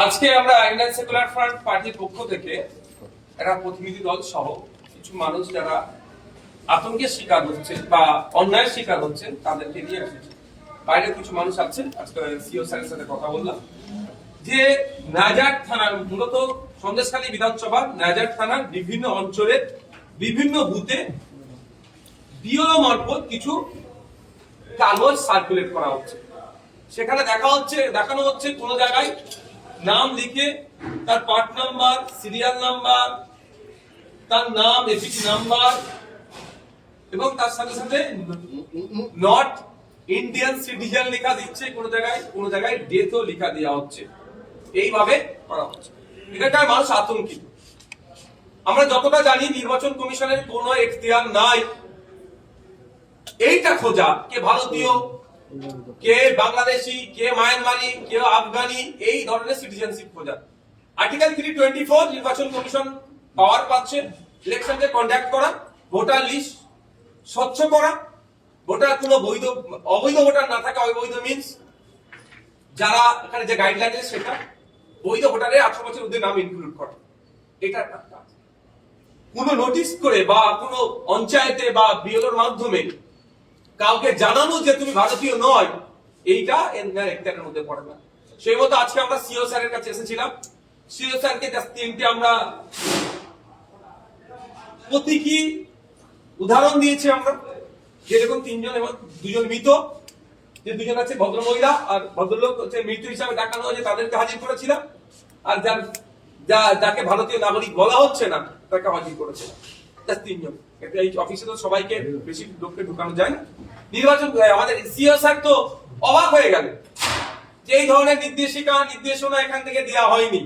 আজকে আমরা Indian secular front পার্টির পক্ষ থেকে একটা প্রতিনিধি দল সহ কিছু মানুষ যারা আতঙ্কের শিকার হচ্ছে বা অন্যায়ের শিকার হচ্ছেন তাদেরকে নিয়ে এসেছি। বাইরে কিছু মানুষ আছেন, আজকে সিও স্যারের সাথে কথা বললাম যে নাজার থানার মূলত সন্দেশখালী বিধানসভা নাজার থানার বিভিন্ন অঞ্চলের বিভিন্ন বুথে বিএলও মারফত কিছু কাগজ সার্কুলেট করা হচ্ছে। সেখানে দেখানো হচ্ছে কোন জায়গায় নাম লিখে তার পার্ট নাম্বার, সিরিয়াল নাম্বার, তার নাম, এপিটি নাম্বার এবং তার সাথে সাথে নট ইন্ডিয়ান সিটিজেন লেখা দিচ্ছে, কোন জায়গায় ডেথও লেখা দেওয়া হচ্ছে। এইভাবে করা হচ্ছে, এটা মানুষ আতঙ্কিত। আমরা যতটা জানি নির্বাচন কমিশনের কোনো এখতিয়ার নাই এইটা খোঁজা কে ভারতীয়, কে বাংলাদেশি, কে মায়ানমারি, কে আফগানি, এই ধরনের সিটিজেনশিপ খোঁজা। আর্টিকেল 324 নির্বাচন কমিশন পাওয়ার পাচ্ছে ইলেকশনকে কন্ডাক্ট করা, ভোটার লিস্ট স্বচ্ছ করা, ভোটার কোনো অবৈধ ভোটার না থাকা, অবৈধ মিন্স যারা এখানে যে গাইডলাইন আছে সেটা বৈধ ভোটারের 18 বছর ঊর্ধ্বে নাম ইনক্লুড করা। এটা কোনো নোটিশ করে বা কোনো পঞ্চায়েতে বা বিএলওর মাধ্যমে কাউকে জানানো যে তুমি ভারতীয় নয়, এইটা এর মধ্যে পড়ে না। সেই মতো আজকে আমরা সিও স্যারের কাছে এসেছিলাম। সিও স্যারকে তিনটে আমরা প্রতীকী উদাহরণ দিয়েছি আমরা, যেরকম তিনজন এবং দুজন মৃত, যে দুজন আছে ভদ্রমহিলা আর ভদ্রলোক হচ্ছে মৃত্যু হিসাবে দেখানো হয়েছে, তাদেরকে হাজির করেছিলাম। আর যাকে ভারতীয় নাগরিক বলা হচ্ছে না তাকে হাজির করেছিলাম। তিনজন। এই অফিসে তো সবাইকে বেশি লোককে ঢুকানো যায় না। নির্বাচন আমাদের সিও স্যার তো অবাক হয়ে গেল যে এই ধরনের নির্দেশনা এখান থেকে দেওয়া হয়নি।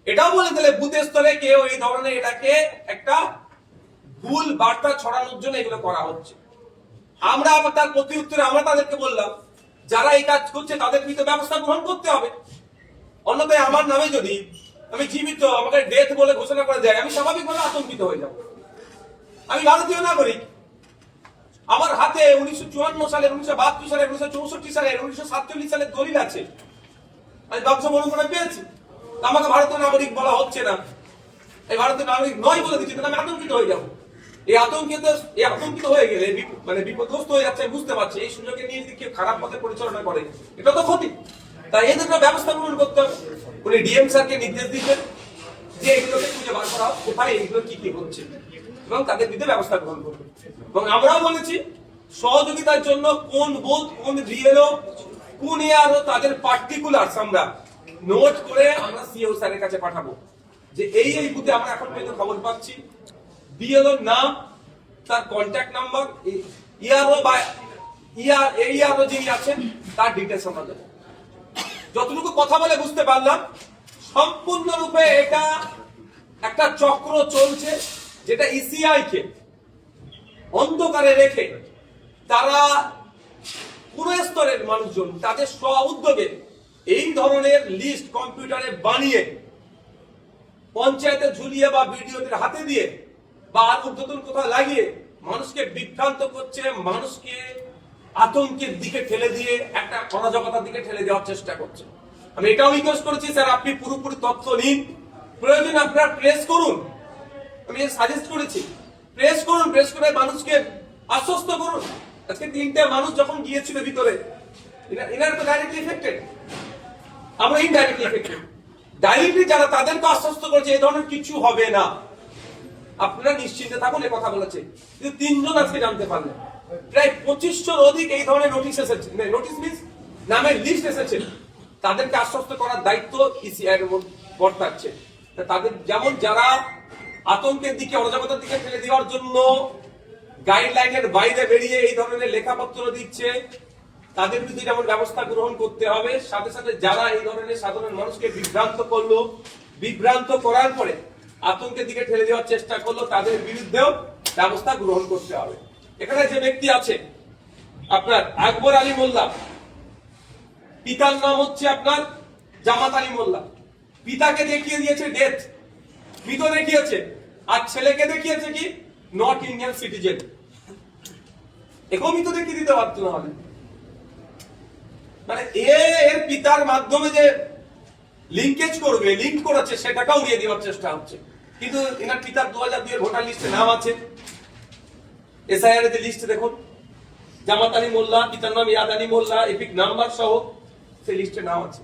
এটাও বলে দিলে বুথ স্তরে কেউ এই ধরনের এটাকে একটা ভুল বার্তা ছড়ানোর জন্য এগুলো করা হচ্ছে। আমরা আবার তার প্রতি উত্তরে আমরা তাদেরকে বললাম যারা এই কাজ করছে তাদের বিরুদ্ধে ব্যবস্থা গ্রহণ করতে হবে। অন্যথায় আমার নামে যদি আমি জীবিত আমাকে ডেথ বলে ঘোষণা করে দেয়, আমি স্বাভাবিকভাবে আতঙ্কিত হয়ে যাব। আমি ভারতীয় নাগরিক, আমার হাতে 1954 সালের, 1972 সালের, 1964 সালের, 1947 সালের দলিল আছে, আমি ব্যবসা মনে করে পেয়েছি। আমাকে ভারতীয় নাগরিক বলা হচ্ছে না, এই ভারতীয় নাগরিক নয় বলে দিচ্ছে, তাহলে আমি আতঙ্কিত হয়ে যাবো। এই আতঙ্কিত হয়ে গেলে মানে বিপদগ্রস্ত হয়ে যাচ্ছে, বুঝতে পারছি এই সুযোগে নিয়ে যদি কেউ খারাপ পথে পরিচালনা করে এটা তো ক্ষতি। তাই এদের ব্যবস্থা গ্রহণ করতে হবে। উনি ডিএম স্যারকে নির্দেশ দিচ্ছেন যে এগুলোকে খুঁজে বার করা হোক কোথায় এইগুলো কি কি হচ্ছে এবং তাদের বিরুদ্ধে ব্যবস্থা গ্রহণ করবে। এবং আমরাও বলেছি সহযোগিতার জন্য কোন বুথ, কোন বিএলও, কোন এআরও, তাদের পার্টিকুলারস আমরা নোট করে আমরা সিও স্যারের কাছে পাঠাবো যে এই বুথে আমরা এখন পর্যন্ত খবর পাচ্ছি বিএলওর নাম, তার কন্ট্যাক্ট নাম্বার, ইআরও বা ইআরও যিনি আছেন তার ডিটেলস আমরা দেবো। যতটুকু কথা বলে বুঝতে পারলাম সম্পূর্ণরূপে এটা একটা চক্র চলছে, যেটা ইসিআই কে অন্ধকারে রেখে তারা পুরো স্তরের মানুষজন তাদের স্ব উদ্যোগে এই ধরনের লিস্ট কম্পিউটারে বানিয়ে পঞ্চায়েতে ঝুলিয়ে বা বিডিওদের হাতে দিয়ে বা আর উদ্বোধন কোথাও লাগিয়ে মানুষকে বিভ্রান্ত করছে, মানুষকে আতঙ্কের দিকে ঠেলে দিয়ে একটা অরাজকতার দিকে ঠেলে দেওয়ার চেষ্টা করছে। আমি এটাও রিকোয়েস্ট করেছি স্যার আপনি পুরোপুরি তথ্য নিন, প্রয়োজনে আপনারা প্রেস করুন। আমি সাজেস্ট করেছি প্রেস করুন, প্রেস করে মানুষকে আশ্বস্ত করুন। আজকে তিনটে মানুষ যখন গিয়েছিল ভিতরে, এনারা তো ডাইরেক্টলি এফেক্টেড, আমরা ইনডাইরেক্টলি এফেক্টেড। ডাইরেক্টলি যারা তাদেরকে আশ্বস্ত করেছে এই ধরনের কিছু হবে না, আপনারা নিশ্চিন্তে থাকুন, এ কথা বলেছে। কিন্তু তিনজন আজকে জানতে পারলেন, প্রায় 2500 অধিক এই ধরনের নোটিশ এসেছে, নোটিশ মিন্স নামের লিস্ট এসেছে। তাদেরকে আশ্বস্ত করার দায়িত্ব ইসিআই এর বর্তাচ্ছে। তাদের যেমন যারা আতঙ্কের দিকে, অরাজকতার দিকে ফেলে দেওয়ার জন্য গাইডলাইনের বাইরে বেরিয়ে এই ধরনের লেখাপত্র দিচ্ছে, তাদের বিরুদ্ধে যেমন ব্যবস্থা গ্রহণ করতে হবে, সাথে সাথে যারা এই ধরনের সাধারণ মানুষকে বিভ্রান্ত করলো, বিভ্রান্ত করার পরে আতঙ্কের দিকে ঠেলে দেওয়ার চেষ্টা করলো, তাদের বিরুদ্ধেও ব্যবস্থা গ্রহণ করতে হবে। এখানে যে ব্যক্তি আছে আপনার আকবর আলী মোল্লা, পিতার নাম হচ্ছে আপনার জামাত আলী মোল্লা, পিতাকে দেখিয়ে দিয়েছে ডেথ, মৃত দেখিয়েছে, আর ছেলেকে দেখিয়েছে কি নট ইন্ডিয়ান সিটিজেন। এরকমই তো দেখিয়ে দিতে পারতো না। মানে এর পিতার মাধ্যমে যে লিঙ্কেজ করবে, লিঙ্ক করেছে, সেটাকেও উড়িয়ে দেওয়ার চেষ্টা হচ্ছে। কিন্তু এনার পিতার 2002 এর ভোটার লিস্টে নাম আছে, এসআইআর এর লিস্ট দেখুন, জামাত আলী মোল্লা, পিতার নাম ইয়াদ আলী মোল্লা, এপিক নাম্বার সহ সেই লিস্টে নাম আছে।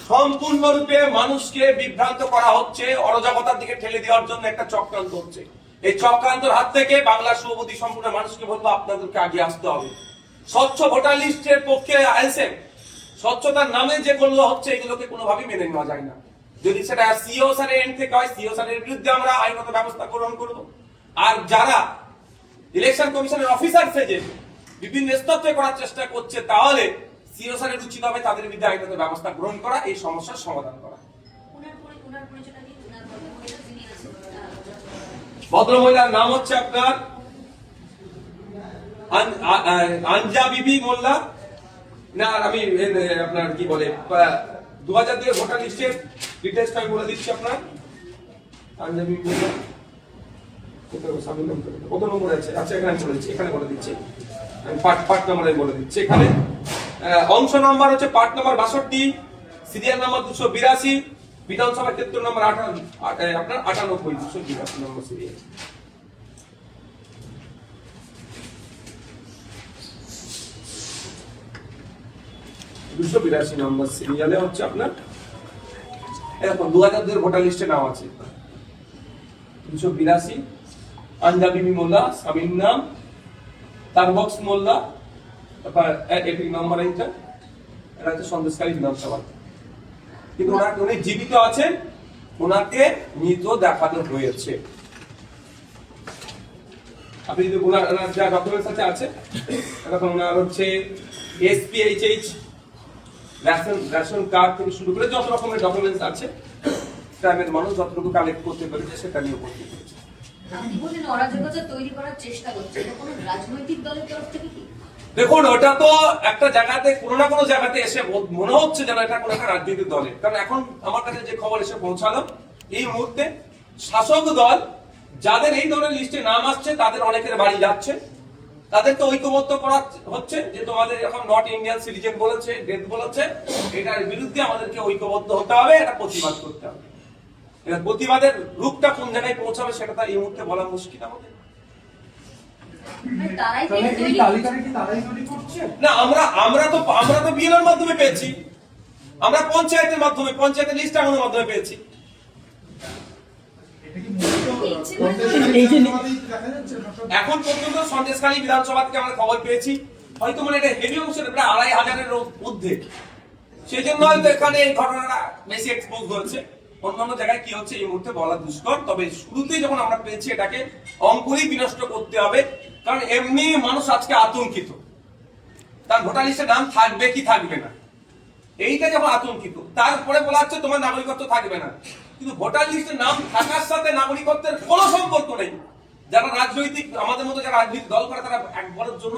সম্পূর্ণরূপে মানুষকে বিভ্রান্ত করা হচ্ছে, অরাজকতার দিকে ঠেলে দেওয়ার জন্য একটা চক্রান্ত হচ্ছে। এই চক্রান্তের হাত থেকে বাংলার শুভবুদ্ধি সম্পূর্ণ মানুষকে বলবো আপনাদেরকে আগে আসতে হবে। স্বচ্ছ ভোটার লিস্টের পক্ষে আইএসএফ, স্বচ্ছতার নামে যেগুলো হচ্ছে এগুলোকে কোনোভাবেই মেনে নেওয়া যায় না। যদি সেটা সিও স্যারের এন্ড থেকে হয়, সিও স্যারের বিরুদ্ধে আমরা আইনগত ব্যবস্থা গ্রহণ করব। আর যারা ইলেকশন কমিশনের অফিসার সেজে বিভিন্ন স্তরে করার চেষ্টা করছে, তাহলে সিও স্যারের উচিত হবে তাদের বিরুদ্ধে আইনগত ব্যবস্থা গ্রহণ করা, এই সমস্যার সমাধান করা। ভদ্রমহিলার নাম হচ্ছে আপনার আঞ্জা বিবি মোল্লা। না, আমি আপনার কি বলে 2002 এর ভোটার লিস্টের ডিটেইলসটা আমি বলে দিচ্ছি আপনার। আঞ্জা বিবি মোল্লা কত নম্বরে আছে? আচ্ছা, এখানে বলে দিচ্ছি, এখানে বলে দিচ্ছি, আমি পার্ট নাম্বার বলে দিচ্ছি। এখানে অংশ নাম্বার হচ্ছে পার্ট নাম্বার 62, সিরিয়াল নাম্বার 282, বিধানসভা ক্ষেত্র নাম্বার আপনার 98, 282 নম্বর সিরিয়াল। 282 নম্বর সিরিয়ালে হচ্ছে আপনার এরকম 2002 এর ভোটার লিস্টে নাম আছে 282, আঞ্জা বিবি মোল্লা, স্বামীর নাম তারবক্স মোল্লা, তারপর এপিক নাম্বার এইটা, এটা হচ্ছে সন্দেশকারী বিধানসভা। কিন্তু উনি জীবিত আছেন, ওনাকে মৃত দেখানো হয়েছে। আপনি যদি ওনার যা ডকুমেন্টস আছে এখন ওনার হচ্ছে এসপিএইচএইচ, রেশন কার্ড থেকে শুরু করে যত রকমের ডকুমেন্টস আছে, গ্রামের মানুষ যতটুকু কালেক্ট করতে পেরেছে সেটা নিয়ে উপস্থিত হয়েছে। আপনি বলেন অরাজকতা তৈরি করার চেষ্টা করছে, এটা কোনো রাজনৈতিক দলের তরফ থেকে কি? দেখুন, ওটা তো একটা জায়গাতে কোনো না কোনো জায়গাতে এসে মনে হচ্ছে যেন এটা কোনো একটা রাজনৈতিক দলের। কারণ এখন আমার কাছে যে খবর এসে পৌঁছালো, এই মুহূর্তে শাসক দল যাদের এই ধরনের লিস্টে নাম আসছে তাদের অনেকের বাড়ি যাচ্ছে, তাদেরকে ঐক্যবদ্ধ করা হচ্ছে যে তোমাদের এখন নট ইন্ডিয়ান সিটিজেন বলেছে, ডেথ বলেছে, এটার বিরুদ্ধে আমাদেরকে ঐক্যবদ্ধ হতে হবে, এটা প্রতিবাদ করতে হবে। এবার প্রতিবাদের রূপটা কোন জায়গায় পৌঁছাবে সেটা তো এই মুহূর্তে বলা মুশকিল আমাদের। না, আমরা তো বিএলওর মাধ্যমে পেয়েছি, আমরা পঞ্চায়েতের মাধ্যমে, পঞ্চায়েতের লিস্ট আমাদের মাধ্যমে পেয়েছি। এখন পর্যন্ত সন্দেশখালী বিধানসভা থেকে আমরা খবর পেয়েছি, হয়তো মানে এটা হেভি অংশের প্রায় 2500-এর ঊর্ধ্বে, সেই জন্য হয়তো এখানে এই ঘটনাটা বেশি এক্সপোজ হয়েছে। অন্যান্য জায়গায় কি হচ্ছে এই মুহূর্তে বলা দুষ্কর। তবে শুরুতেই যখন আমরা পেয়েছি, এটাকে অঙ্কুরেই বিনষ্ট করতে হবে। কারণ এমনি মানুষ আজকে আতঙ্কিত, তার ভোটার লিস্টে নাম থাকবে কি থাকবে না, এইটা যখন আতঙ্কিত, তারপরে বলা হচ্ছে তোমার নাগরিকত্ব থাকবে না। কিন্তু ভোটার লিস্টে নাম থাকার সাথে নাগরিকত্বের কোনো সম্পর্ক নেই। যারা রাজনৈতিক, আমাদের মতো যারা রাজনৈতিক দল করে, তারা একবারের জন্য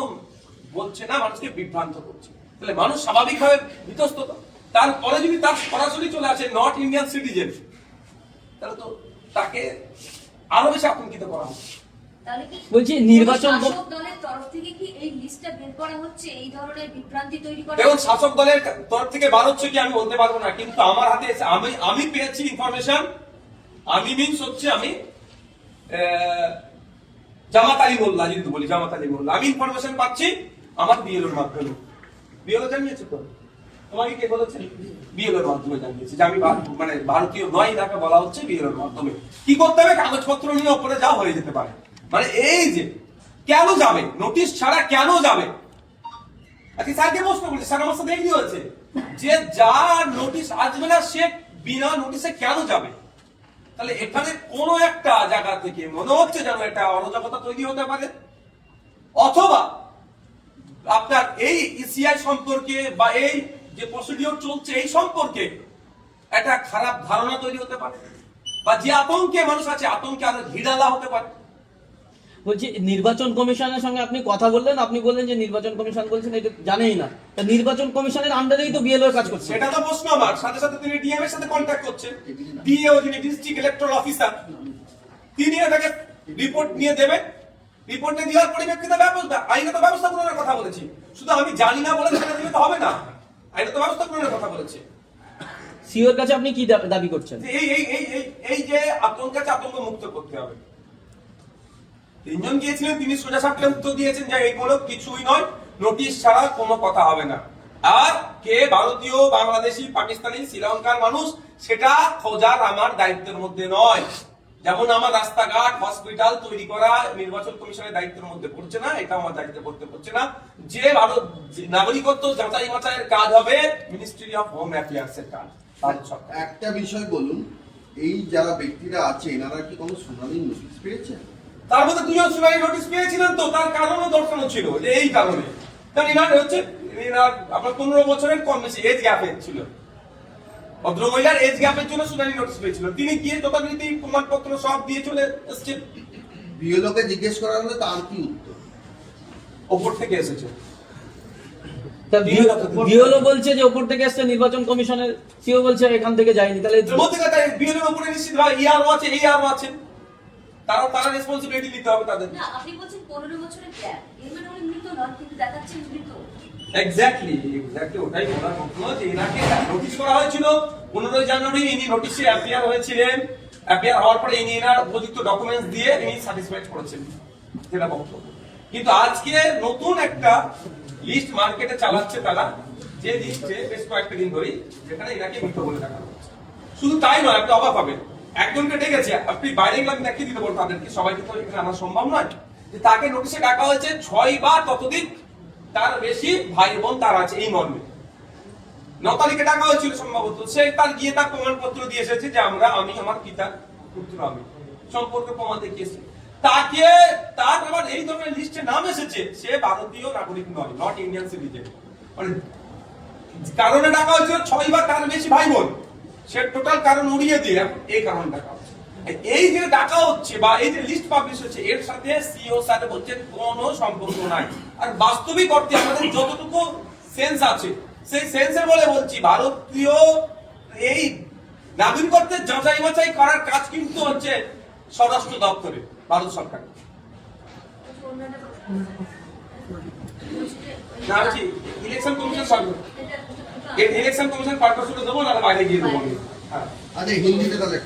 বলছে না, মানুষকে বিভ্রান্ত করছে। তাহলে মানুষ স্বাভাবিকভাবে বিতস্তত। তারপরে যদি তার সরাসরি চলে আসে নট ইন্ডিয়ান সিটিজেন, তাহলে তো তাকে আরো বেশি আতঙ্কিত করা হবে। বলছি নির্বাচন দলের তরফ থেকে কি এই লিস্টটা বের করা হচ্ছে এই ধরনের বিভ্রান্তি তৈরি করা? দেখুন, শাসক দলের তরফ থেকে বার হচ্ছে কি আমি বলতে পারবো না, কিন্তু আমার হাতে আমি পেয়েছি ইনফরমেশন। আমি মিনস হচ্ছে আমি জামাত আলী মোল্লা, যদি বলি জামাত আলী মোল্লা, আমি ইনফরমেশন পাচ্ছি আমার বিএলওর মাধ্যমে। বিএলও জানিয়েছে তো তোমাকে, কে বলেছে? বিএলওর মাধ্যমে জানিয়েছে যে আমি মানে ভারতীয় নয়, তাকে বলা হচ্ছে বিএলওর মাধ্যমে। কি করতে হবে? কাগজপত্র নিয়ে উপরে যাওয়া হয়ে যেতে পারে। মানে এই যে কেন যাবে, নোটিশ ছাড়া কেন যাবে? আজকে স্যারকে প্রশ্ন করছি, স্যার আমার সাথে এগ্রি হয়েছে যে যার নোটিশ আসবে না সে বিনা নোটিশে কেন যাবে। তাহলে এখানে কোন একটা জায়গা থেকে মনে হচ্ছে যেন একটা অরাজকতা তৈরি হতে পারে, অথবা আপনার এই ইসিআই সম্পর্কে বা এই যে প্রসিডিওর চলছে এই সম্পর্কে একটা খারাপ ধারণা তৈরি হতে পারে, বা যে আতঙ্কে মানুষ আছে আতঙ্কে আরো ঢিলালা হতে পারে। বলছি নির্বাচন কমিশনের সঙ্গে আপনি কথা বললেন, আপনি বললেন যে নির্বাচন কমিশন বলছেন এটা জানেই না, তা নির্বাচন কমিশনের আন্ডারেই তো বিএলওর কাজ করছে। সেটা তো প্রশ্ন আমার। সাথে সাথে তিনি ডিএম এর সাথে কন্ট্যাক্ট করছেন, ডিএও যিনি ডিস্ট্রিক্ট ইলেকট্রাল অফিসার, তিনি এটাকে রিপোর্ট নিয়ে দেবেন। রিপোর্টে দেওয়ার পরিপ্রেক্ষিতে আইনগত ব্যবস্থা গ্রহণের কথা বলেছি। শুধু আমি জানি না বলে সেটা দিলে তো হবে না, আইনগত ব্যবস্থা গ্রহণের কথা বলেছি। সিওর কাছে আপনি কি দাবি করছেন? যে এই যে আতঙ্কাকে আতঙ্ক মুক্ত করতে হবে। তিনজন গিয়েছিলেন, তিনি সোজা সাপটে উত্তর দিয়েছেন যে এইগুলো কিছুই নয়, নোটিশ ছাড়া কোনো কথা হবে না। আর কে ভারতীয়, বাংলাদেশি, পাকিস্তানি, শ্রীলঙ্কার মানুষ সেটা খোঁজার আমার দায়িত্বের মধ্যে নয়। যেমন আমার রাস্তাঘাট, হসপিটাল তৈরি করা নির্বাচন কমিশনের দায়িত্বের মধ্যে পড়ছে না, এটা আমার দায়িত্বে পড়তে পড়ছে না। যে ভারত নাগরিকত্ব যাচাই বাছাইয়ের কাজ হবে মিনিস্ট্রি অফ হোম অ্যাফেয়ার্স এর কাজ। ভারত সরকার। একটা বিষয় বলুন, এই যারা ব্যক্তিরা আছে এনারা কি কোনো শুনানির নোটিশ পেয়েছেন? তার মধ্যে দুজন শুনানি নোটিশ পেয়েছিলেন, তো তার কারণও দর্শানো ছিল যে এই কারণে। কারণ এনার হচ্ছে এনার আপনার 15 বছরের কম বেশি এজ গ্যাপে ছিল, ভদ্রমহিলার এজ গ্যাপের জন্য শুনানি নোটিশ পেয়েছিল। তিনি গিয়ে যথারীতি প্রমাণপত্র সব দিয়ে চলে এসেছেন। বিএলওকে জিজ্ঞেস করা হলে তার কি উত্তর? ওপর থেকে এসেছে। বিএলও বলছে যে উপর থেকে আসছে, নির্বাচন কমিশনের সিও বলছে এখান থেকে যায়নি। তাহলে এর মধ্যে কথা বিএলওর উপরে নিশ্চিত ভাই ইআরও আছে, এইআরও আছে, তারা রেসপন্সিবিলিটি নিতে হবে তাদের। না, আপনি বলছেন 15 বছরের গ্যাপ, এর মানে উনি মৃত নন, কিন্তু দেখাচ্ছেন মৃত। এক্স্যাক্টলি ওটাই বলার কথা, যে এনাকে নোটিশ করা হয়েছিল 15 জানুয়ারি, ইনি নোটিশে অ্যাপিয়ার হয়েছিলেন। অ্যাপিয়ার হওয়ার পরে ইনি এনার উপযুক্ত ডকুমেন্টস দিয়ে ইনি স্যাটিসফাইড করেছেন, যেটা বক্তব্য। কিন্তু আজকে নতুন একটা লিস্ট মার্কেটে চালাচ্ছে তারা, যে লিস্টে বেশ কয়েকটা দিন ধরেই, যেখানে এনাকে মৃত বলে দেখানো হচ্ছে। শুধু তাই নয়, আপনি অবাক হবেন, একজনকে ডেকেছে, আপনি বাইরে গেলে আমি দেখিয়ে দিতে বলবো তাদেরকে, সবাইকে তো এখানে আনা সম্ভব নয়, যে তাকে নোটিশে ডাকা হয়েছে 6 বা ততোধিক তার বেশি ভাই বোন তার আছে, এই মর্মে 9 তারিখে ডাকা হয়েছিল সম্ভবত। সে তার গিয়ে তার প্রমাণপত্র দিয়ে এসেছে যে আমি আমার পিতার পুত্র, আমি সম্পর্কে প্রমাণ দেখিয়েছি তাকে। তার আবার এই ধরনের লিস্টে নাম এসেছে, সে ভারতীয় নাগরিক নয়, নট ইন্ডিয়ান সিটিজেন। মানে কারণে ডাকা হয়েছিল 6 বা তার বেশি ভাই বোন, সে টোটাল কারণ উড়িয়ে দিয়ে এই কারণে ডাকা হচ্ছে। এই যে ডাকা হচ্ছে বা এই যে লিস্ট পাবলিশ হচ্ছে, এর সাথে সিও স্যার বলছেন কোনো সম্পর্ক নাই। আর বাস্তবিক অর্থে আমাদের যতটুকু সেন্স আছে, সেই সেন্সের বলে বলছি, ভারতীয় এই নাগরিকত্বের যাচাই বাছাই করার কাজ কিন্তু হচ্ছে স্বরাষ্ট্র দপ্তরে, ভারত সরকার। না হচ্ছে ইলেকশন কমিশন সরকার, ইলেকশন কমিশন পারপাস দেবো, না বাইরে গিয়ে দেবো। হ্যাঁ, আচ্ছা হিন্দিতে তাহলে